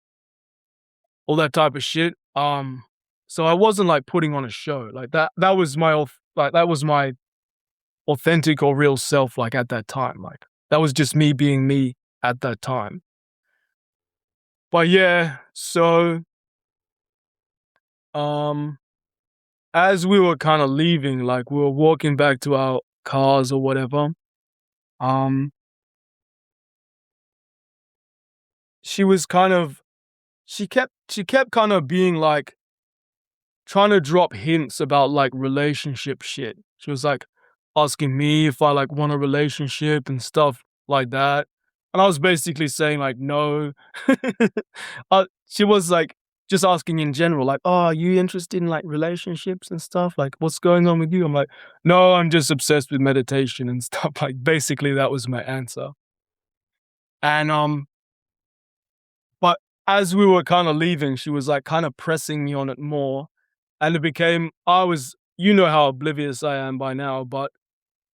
all that type of shit. So I wasn't like putting on a show like that. That was my authentic or real self, like, at that time, like, that was just me being me at that time. But yeah, so, um, as we were kinda leaving, like, we were walking back to our cars or whatever, um, she was kind of she kept kind of being like trying to drop hints about like relationship shit. She was like asking me if I like want a relationship and stuff like that. And I was basically saying like no. She was like just asking in general, like, "Oh, are you interested in like relationships and stuff? Like, what's going on with you?" I'm like, "No, I'm just obsessed with meditation and stuff." Like, basically, that was my answer. And but as we were kind of leaving, she was like kind of pressing me on it more. And it became, you know how oblivious I am by now, but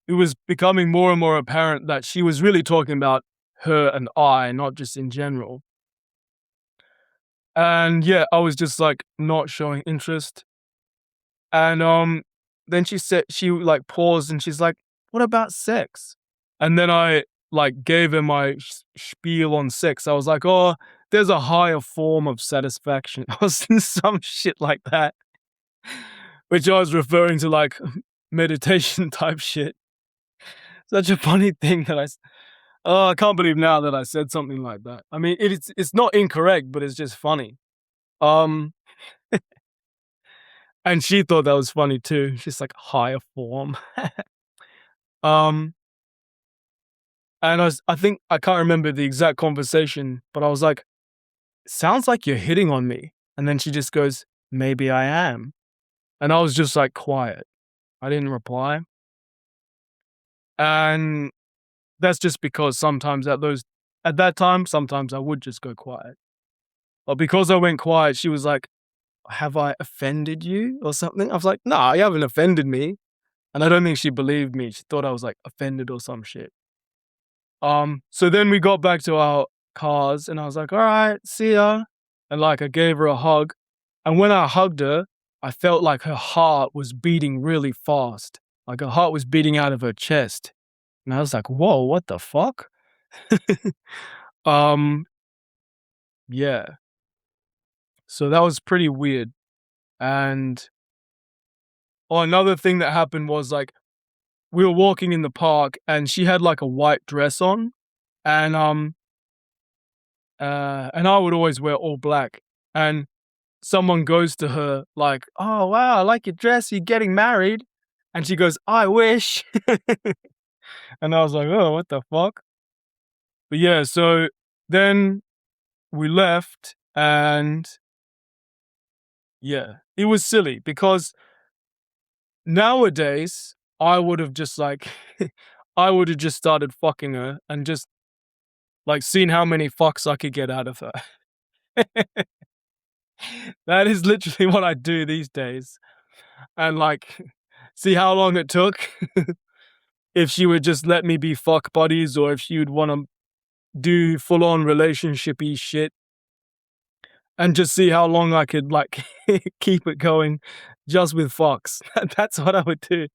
it was becoming more and more apparent that she was really talking about her and I, not just in general. And yeah, I was just like not showing interest. And then she like paused and she's like, "What about sex?" And then I like gave her my spiel on sex. I was like, "Oh, there's a higher form of satisfaction," or some shit like that, which I was referring to like meditation type shit. Such a funny thing that oh, I can't believe now that I said something like that. I mean, it's not incorrect, but it's just funny. Um, and she thought that was funny too. She's like, higher form. Um, and I think I can't remember the exact conversation, but I was like, "Sounds like you're hitting on me." And then she just goes, "Maybe I am." And I was just like quiet. I didn't reply. And that's just because sometimes at that time, sometimes I would just go quiet. But because I went quiet, she was like, "Have I offended you or something?" I was like, "Nah, you haven't offended me." And I don't think she believed me. She thought I was like offended or some shit. So then we got back to our cars and I was like, "All right, see ya." And like I gave her a hug. And when I hugged her, I felt like her heart was beating really fast. Like her heart was beating out of her chest. And I was like, "Whoa, what the fuck?" um, yeah. So that was pretty weird. And another thing that happened was like we were walking in the park and she had like a white dress on and and I would always wear all black. And someone goes to her like, "Oh wow, I like your dress. You're getting married." And she goes, "I wish." And I was like, "Oh, what the fuck?" But yeah, so then we left and yeah, it was silly because nowadays I would have just like I would have just started fucking her and just like seen how many fucks I could get out of her. That is literally what I do these days. And like see how long it took. If she would just let me be fuck buddies or if she would want to do full on relationshipy shit and just see how long I could like keep it going just with fucks. That's what I would do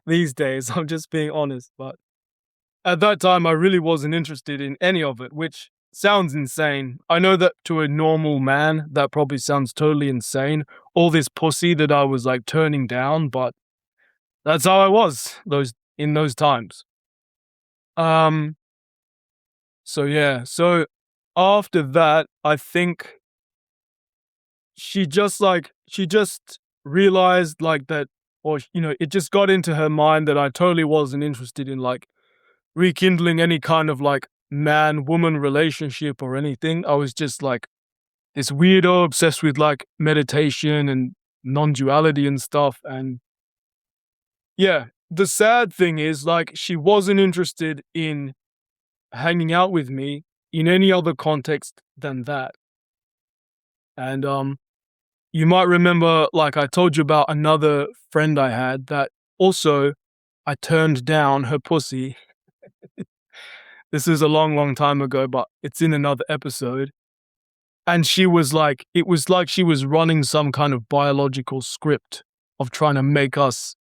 these days. I'm just being honest. But at that time, I really wasn't interested in any of it, which sounds insane. I know that to a normal man, that probably sounds totally insane. All this pussy that I was like turning down, but that's how I was in those times. Um, so yeah, so after that, I think she just realized like that, or it just got into her mind that I totally wasn't interested in like rekindling any kind of like man woman relationship or anything. I was just like this weirdo obsessed with like meditation and non duality and stuff. And yeah, the sad thing is like she wasn't interested in hanging out with me in any other context than that. And you might remember, like I told you about another friend I had that also I turned down her pussy. This is a long, long time ago, but it's in another episode. And she was like, it was like she was running some kind of biological script of trying to make us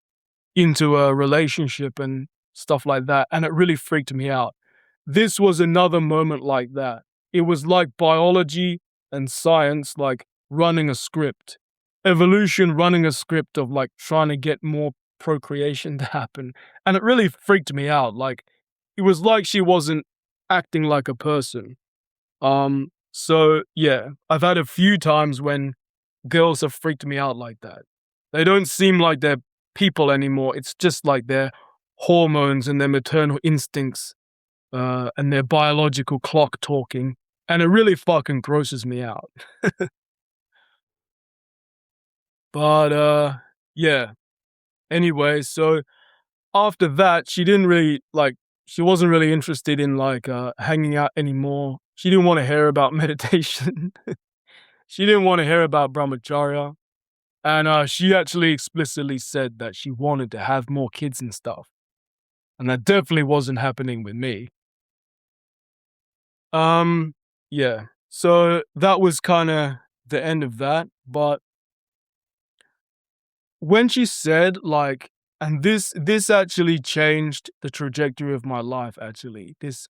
into a relationship and stuff like that. And it really freaked me out. This was another moment like that. It was like biology and science, like running a script, evolution running a script of like trying to get more procreation to happen. And it really freaked me out. Like, it was like she wasn't acting like a person. So yeah, I've had a few times when girls have freaked me out like that. They don't seem like they're people anymore. It's just like their hormones and their maternal instincts, and their biological clock talking. And it really fucking grosses me out. But yeah. Anyway, so after that, she wasn't really interested in like hanging out anymore. She didn't want to hear about meditation. She didn't want to hear about brahmacharya. And she actually explicitly said that she wanted to have more kids and stuff. And that definitely wasn't happening with me. Um, yeah. So that was kinda the end of that, but when she said, like, and this actually changed the trajectory of my life, actually. This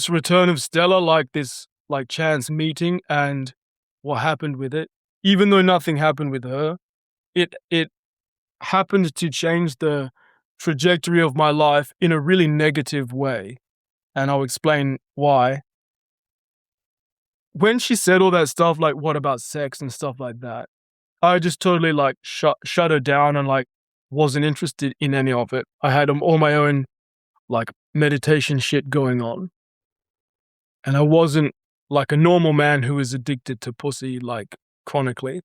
Return of Stella, like, this, like, chance meeting and what happened with it, even though nothing happened with her, it happened to change the trajectory of my life in a really negative way, and I'll explain why. When she said all that stuff, like, "What about sex?" and stuff like that, I just totally, like, shut her down and, like, wasn't interested in any of it. I had, all my own, like, meditation shit going on, and I wasn't like a normal man who is addicted to pussy, like, chronically.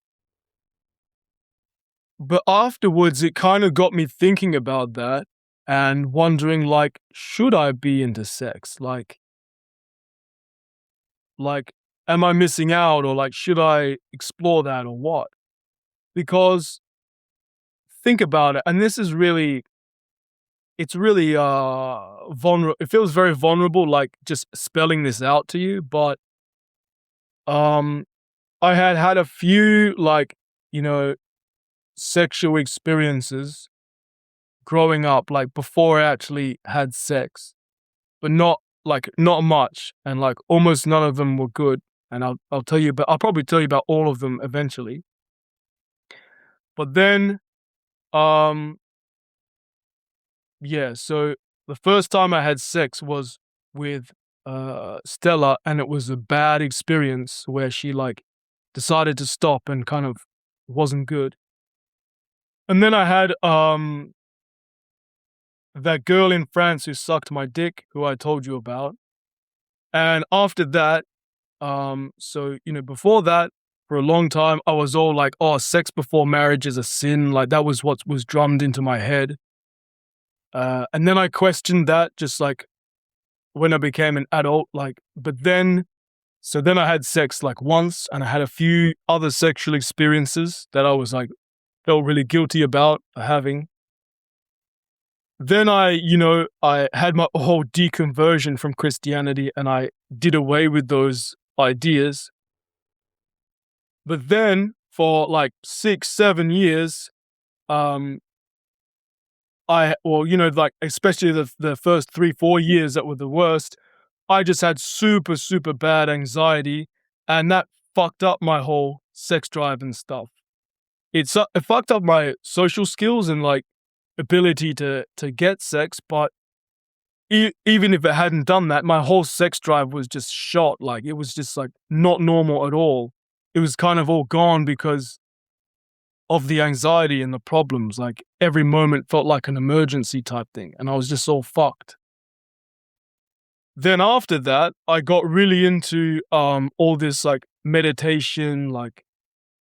But afterwards, it kinda got me thinking about that and wondering, like, should I be into sex? Like, am I missing out, or, like, should I explore that or what? Because think about it, and this is really it's really, vulnerable. It feels very vulnerable, like, just spelling this out to you, but, um, I had had a few, like, you know, sexual experiences growing up, like, before I actually had sex, but not much, and, like, almost none of them were good, and I'll tell you, but I'll probably tell you about all of them eventually. But then, um, yeah, so the first time I had sex was with, Stella, and it was a bad experience where she, like, decided to stop and kind of wasn't good. And then I had, that girl in France who sucked my dick, who I told you about. And after that, before that, for a long time, I was all like, "Oh, sex before marriage is a sin." Like, that was what was drummed into my head. And then I questioned that, just like when I became an adult, like, but then, so then I had sex like once, and I had a few other sexual experiences that I was like, felt really guilty about having. Then I had my whole deconversion from Christianity, and I did away with those ideas. But then for like 6, 7 years, um, like, especially the first 3, 4 years that were the worst, I just had super, super bad anxiety, and that fucked up my whole sex drive and stuff. It fucked up my social skills and, like, ability to get sex, but even if it hadn't done that, my whole sex drive was just shot. Like, it was just, like, not normal at all. It was kind of all gone because of the anxiety and the problems. Like, every moment felt like an emergency type thing, and I was just all fucked. Then after that, I got really into, all this, like, meditation, like,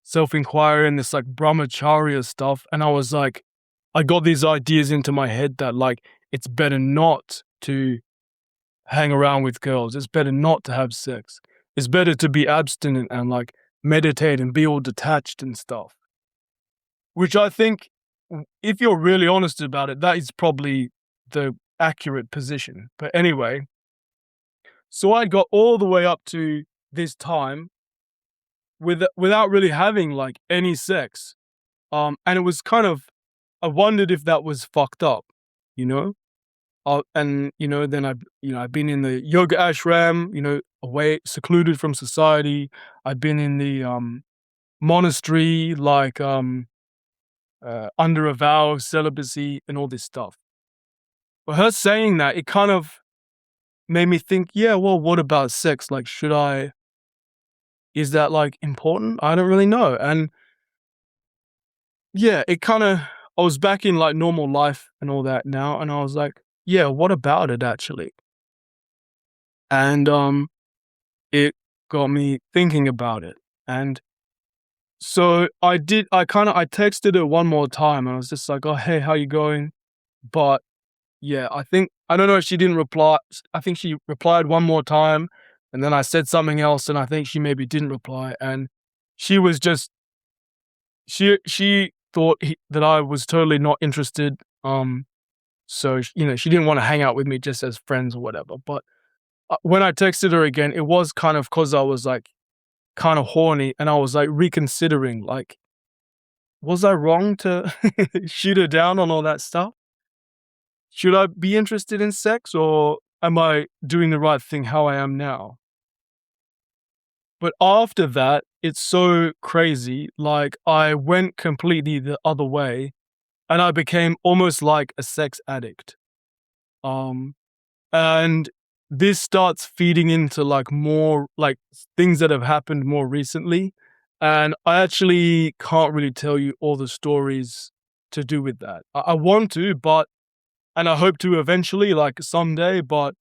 self-inquiry and this, like, brahmacharya stuff, and I was like, I got these ideas into my head that, like, it's better not to hang around with girls. It's better not to have sex. It's better to be abstinent and, like, meditate and be all detached and stuff. Which I think, if you're really honest about it, that is probably the accurate position. But anyway, so I got all the way up to this time without really having, like, any sex. And it was kind of, I wondered if that was fucked up, you know? And then I've been in the yoga ashram, away, secluded from society. I've been in the monastery, like, under a vow of celibacy and all this stuff. But her saying that, it kind of made me think, yeah, well, what about sex? Like, is that, like, important? I don't really know. And yeah, it kind of, I was back in, like, normal life and all that now. And I was like, yeah, what about it actually? And, it got me thinking about it. And so I texted her one more time, and I was just like, "Oh, hey, how you going?" But yeah, I don't know if she didn't reply. I think she replied one more time, and then I said something else, and I think she maybe didn't reply, and she was just she thought that I was totally not interested. So she didn't want to hang out with me just as friends or whatever. But when I texted her again, it was kind of 'cause I was, like, kinda horny, and I was, like, reconsidering, like, was I wrong to shoot her down on all that stuff? Should I be interested in sex, or am I doing the right thing how I am now? But after that, it's so crazy, like, I went completely the other way, and I became almost like a sex addict. Um, and this starts feeding into, like, more, like, things that have happened more recently, and I actually can't really tell you all the stories to do with that. I want to, but and I hope to eventually, like, someday, but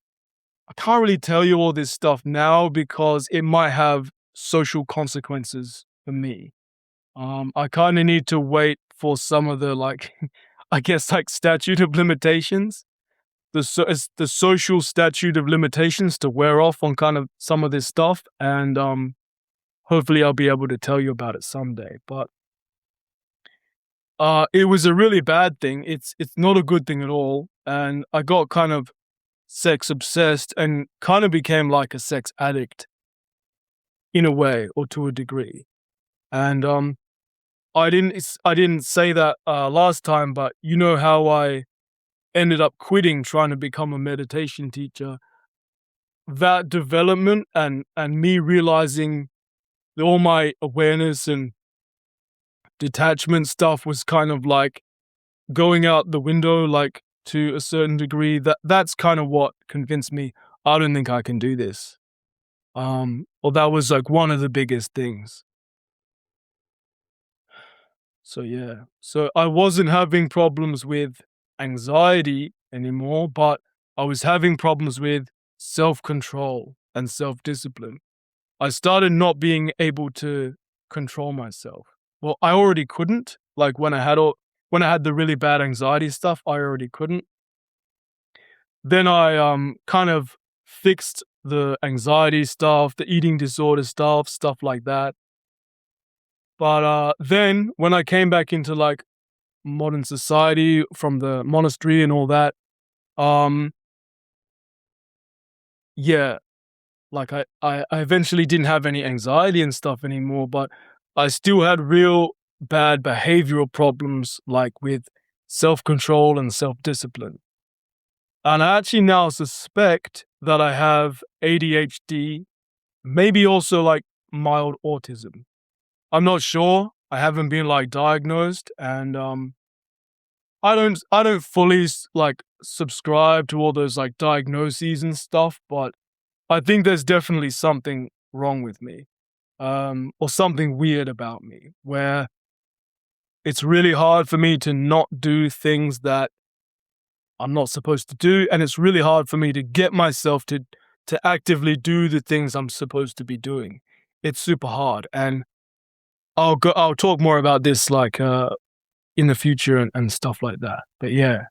I can't really tell you all this stuff now because it might have social consequences for me. I kinda need to wait for some of the, like, I guess, like, statute of limitations, the social statute of limitations to wear off on kind of some of this stuff, and, hopefully I'll be able to tell you about it someday, but, it was a really bad thing. It's not a good thing at all, and I got kind of sex obsessed and kind of became like a sex addict in a way or to a degree. And I didn't say that last time, but you know how I ended up quitting trying to become a meditation teacher. That development and me realizing that all my awareness and detachment stuff was kind of like going out the window, like to a certain degree. That's kind of what convinced me. I don't think I can do this. Well, that was like one of the biggest things. So yeah. So I wasn't having problems with anxiety anymore, but I was having problems with self-control and self-discipline. I started not being able to control myself. Well, I already couldn't. Like when I had the really bad anxiety stuff, I already couldn't. Then I kind of fixed the anxiety stuff, the eating disorder stuff like that. But then when I came back into like modern society from the monastery and all that, um yeah, like I eventually didn't have any anxiety and stuff anymore, but I still had real bad behavioral problems like with self-control and self-discipline. And I actually now suspect that I have ADHD, maybe also like mild autism. I'm not sure. I haven't been like diagnosed, and I don't fully like subscribe to all those like diagnoses and stuff, but I think there's definitely something wrong with me, or something weird about me, where it's really hard for me to not do things that I'm not supposed to do, and it's really hard for me to get myself to actively do the things I'm supposed to be doing. It's super hard, and I'll talk more about this like in the future and stuff like that. But yeah.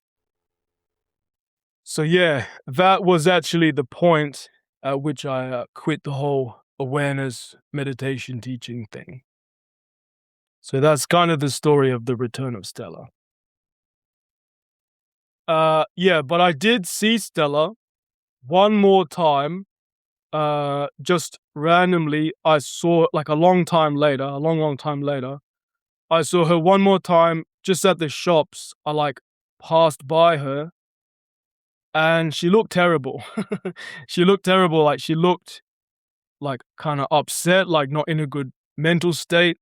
So yeah, that was actually the point at which I quit the whole awareness meditation teaching thing. So that's kind of the story of the Return of Stella. Yeah, but I did see Stella one more time. Just randomly, I saw like a long time later, a long time later. I saw her one more time just at the shops. I like passed by her, and she looked terrible. She looked terrible. Like she looked like kind of upset, like not in a good mental state.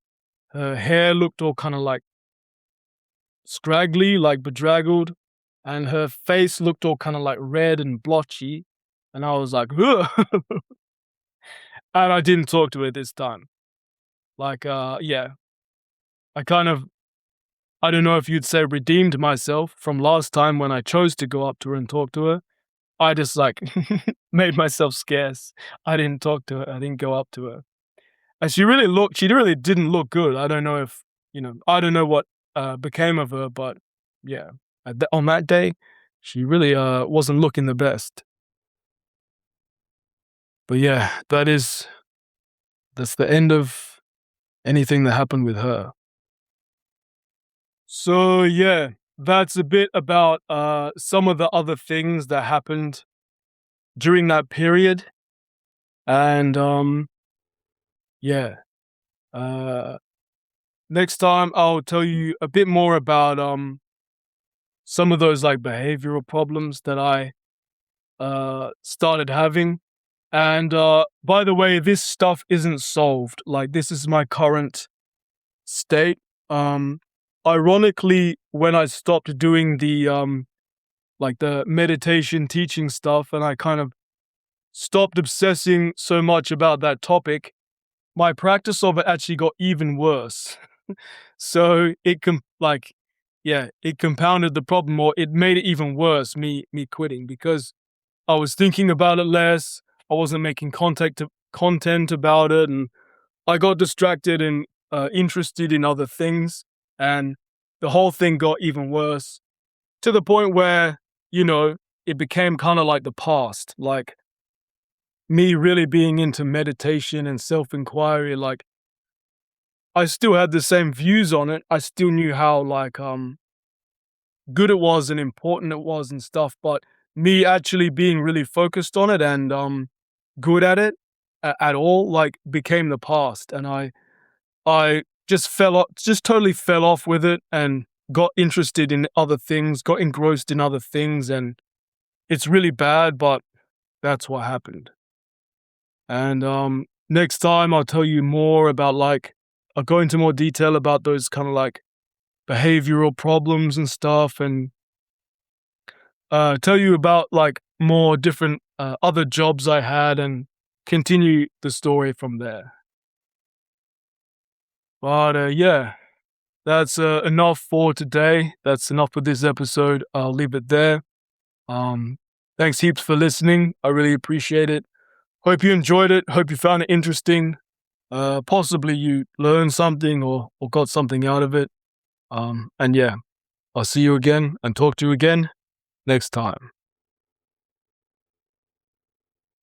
Her hair looked all kind of like scraggly, like bedraggled, and her face looked all kind of like red and blotchy. And I was like, ugh. And I didn't talk to her this time. Like, yeah, I kind of, I don't know if you'd say redeemed myself from last time when I chose to go up to her and talk to her. I just like made myself scarce. I didn't talk to her. I didn't go up to her. And she really didn't look good. I don't know if, I don't know what became of her, but yeah, on that day, she really wasn't looking the best. But yeah, that's the end of anything that happened with her. So yeah, that's a bit about some of the other things that happened during that period. And yeah, uh, next time I'll tell you a bit more about some of those like behavioral problems that I started having. And by the way, this stuff isn't solved. Like this is my current state. Um, Ironically, when I stopped doing the like the meditation teaching stuff, and I kind of stopped obsessing so much about that topic, my practice of it actually got even worse. So it compounded the problem, or it made it even worse. Me quitting because I was thinking about it less. I wasn't making content about it, and I got distracted and interested in other things, and the whole thing got even worse to the point where you know it became kind of like the past, like me really being into meditation and self inquiry. Like I still had the same views on it. I still knew how like good it was and important it was and stuff, but me actually being really focused on it and good at it at all like became the past, and I just just totally fell off with it and got interested in other things, got engrossed in other things, and it's really bad, but that's what happened. And next time I'll tell you more about like I'll go into more detail about those kind of like behavioral problems and stuff, and tell you about like more different other jobs I had and continue the story from there. But yeah, that's enough for today. That's enough for this episode. I'll leave it there. Um, Thanks heaps for listening. I really appreciate it. Hope you enjoyed it. Hope you found it interesting. Possibly you learned something or got something out of it. And yeah, I'll see you again and talk to you again next time.